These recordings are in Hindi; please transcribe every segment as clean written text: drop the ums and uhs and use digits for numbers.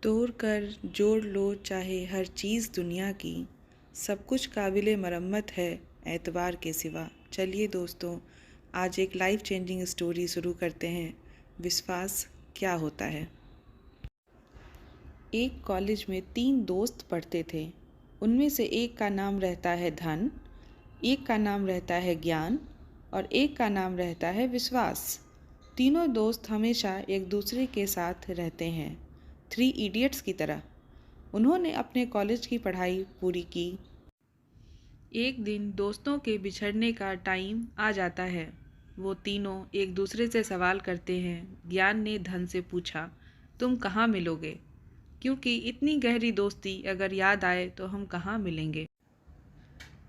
तोड़ कर जोड़ लो चाहे हर चीज़ दुनिया की, सब कुछ काबिले मरम्मत है एतबार के सिवा। चलिए दोस्तों, आज एक लाइफ चेंजिंग स्टोरी शुरू करते हैं। विश्वास क्या होता है। एक कॉलेज में 3 दोस्त पढ़ते थे। उनमें से एक का नाम रहता है धन, एक का नाम रहता है ज्ञान और एक का नाम रहता है विश्वास। तीनों दोस्त हमेशा एक दूसरे के साथ रहते हैं, 3 इडियट्स की तरह। उन्होंने अपने कॉलेज की पढ़ाई पूरी की। एक दिन दोस्तों के बिछड़ने का टाइम आ जाता है। वो तीनों एक दूसरे से सवाल करते हैं। ज्ञान ने धन से पूछा, तुम कहाँ मिलोगे? क्योंकि इतनी गहरी दोस्ती अगर याद आए तो हम कहाँ मिलेंगे।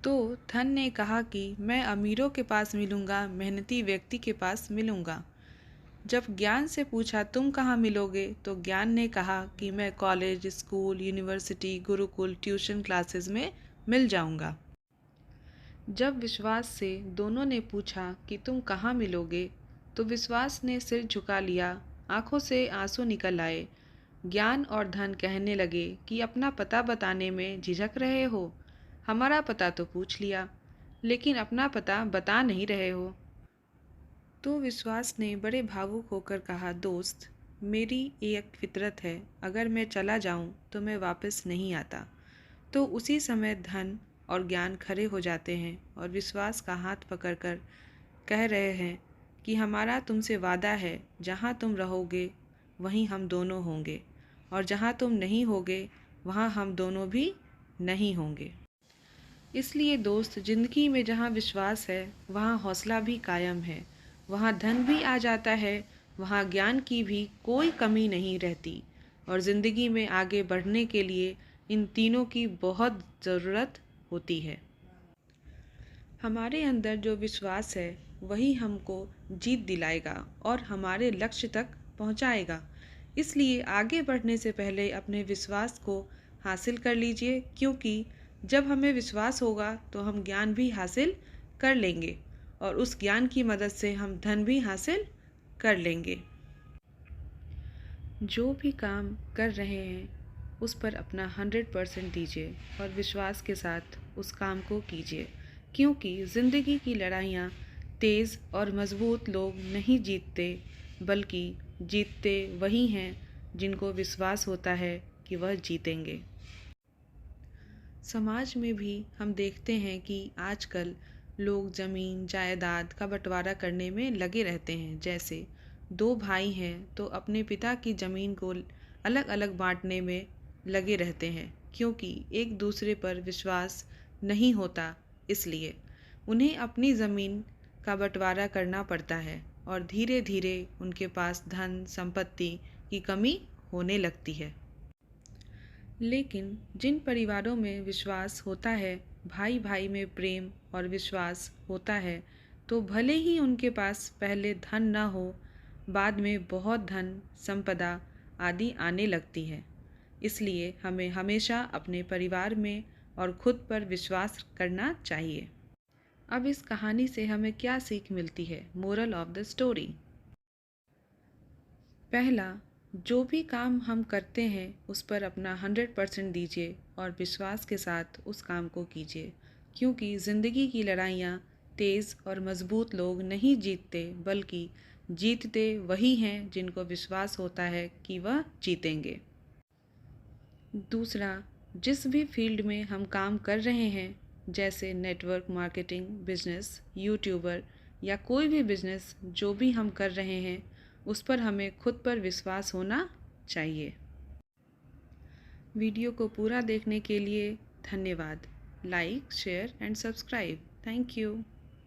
तो धन ने कहा कि मैं अमीरों के पास मिलूँगा, मेहनती व्यक्ति के पास मिलूँगा। जब ज्ञान से पूछा तुम कहाँ मिलोगे, तो ज्ञान ने कहा कि मैं college, school, university, Gurukul, tuition classes में मिल जाऊँगा। जब विश्वास से दोनों ने पूछा कि तुम कहाँ मिलोगे, तो विश्वास ने सिर झुका लिया, आंखों से आंसू निकल आए। ज्ञान और धन कहने लगे कि अपना पता बताने में झिझक रहे हो। हमारा पता तो पूछ लिया, लेकिन अपना पता बता नहीं रहे हो। तो विश्वास ने बड़े भावुक होकर कहा, दोस्त, मेरी एक फितरत है, अगर मैं चला जाऊं तो मैं वापस नहीं आता। तो उसी समय धन और ज्ञान खड़े हो जाते हैं और विश्वास का हाथ पकड़कर कह रहे हैं कि हमारा तुमसे वादा है, जहाँ तुम रहोगे वहीं हम दोनों होंगे, और जहाँ तुम नहीं होगे वहाँ हम दोनों भी नहीं होंगे। इसलिए दोस्त, ज़िंदगी में जहाँ विश्वास है वहाँ हौसला भी कायम है, वहाँ धन भी आ जाता है, वहाँ ज्ञान की भी कोई कमी नहीं रहती। और ज़िंदगी में आगे बढ़ने के लिए इन तीनों की बहुत ज़रूरत होती है। हमारे अंदर जो विश्वास है वही हमको जीत दिलाएगा और हमारे लक्ष्य तक पहुंचाएगा। इसलिए आगे बढ़ने से पहले अपने विश्वास को हासिल कर लीजिए, क्योंकि जब हमें विश्वास होगा तो हम ज्ञान भी हासिल कर लेंगे और उस ज्ञान की मदद से हम धन भी हासिल कर लेंगे। जो भी काम कर रहे हैं उस पर अपना 100% दीजिए और विश्वास के साथ उस काम को कीजिए, क्योंकि ज़िंदगी की लड़ाइयाँ तेज़ और मज़बूत लोग नहीं जीतते, बल्कि जीतते वही हैं जिनको विश्वास होता है कि वह जीतेंगे। समाज में भी हम देखते हैं कि आजकल लोग ज़मीन जायदाद का बंटवारा करने में लगे रहते हैं। जैसे 2 भाई हैं तो अपने पिता की ज़मीन को अलग अलग बांटने में लगे रहते हैं, क्योंकि एक दूसरे पर विश्वास नहीं होता। इसलिए उन्हें अपनी ज़मीन का बंटवारा करना पड़ता है और धीरे धीरे उनके पास धन संपत्ति की कमी होने लगती है। लेकिन जिन परिवारों में विश्वास होता है, भाई भाई में प्रेम और विश्वास होता है, तो भले ही उनके पास पहले धन न हो, बाद में बहुत धन संपदा आदि आने लगती है। इसलिए हमें हमेशा अपने परिवार में और खुद पर विश्वास करना चाहिए। अब इस कहानी से हमें क्या सीख मिलती है? Moral of the story. पहला, जो भी काम हम करते हैं उस पर अपना 100% दीजिए और विश्वास के साथ उस काम को कीजिए, क्योंकि ज़िंदगी की लड़ाइयाँ तेज़ और मज़बूत लोग नहीं जीतते, बल्कि जीतते वही हैं जिनको विश्वास होता है कि वह जीतेंगे। दूसरा, जिस भी फील्ड में हम काम कर रहे हैं, जैसे नेटवर्क मार्केटिंग, बिजनेस, यूट्यूबर या कोई भी बिजनेस जो भी हम कर रहे हैं, उस पर हमें खुद पर विश्वास होना चाहिए। वीडियो को पूरा देखने के लिए धन्यवाद। Like, share and subscribe. Thank you.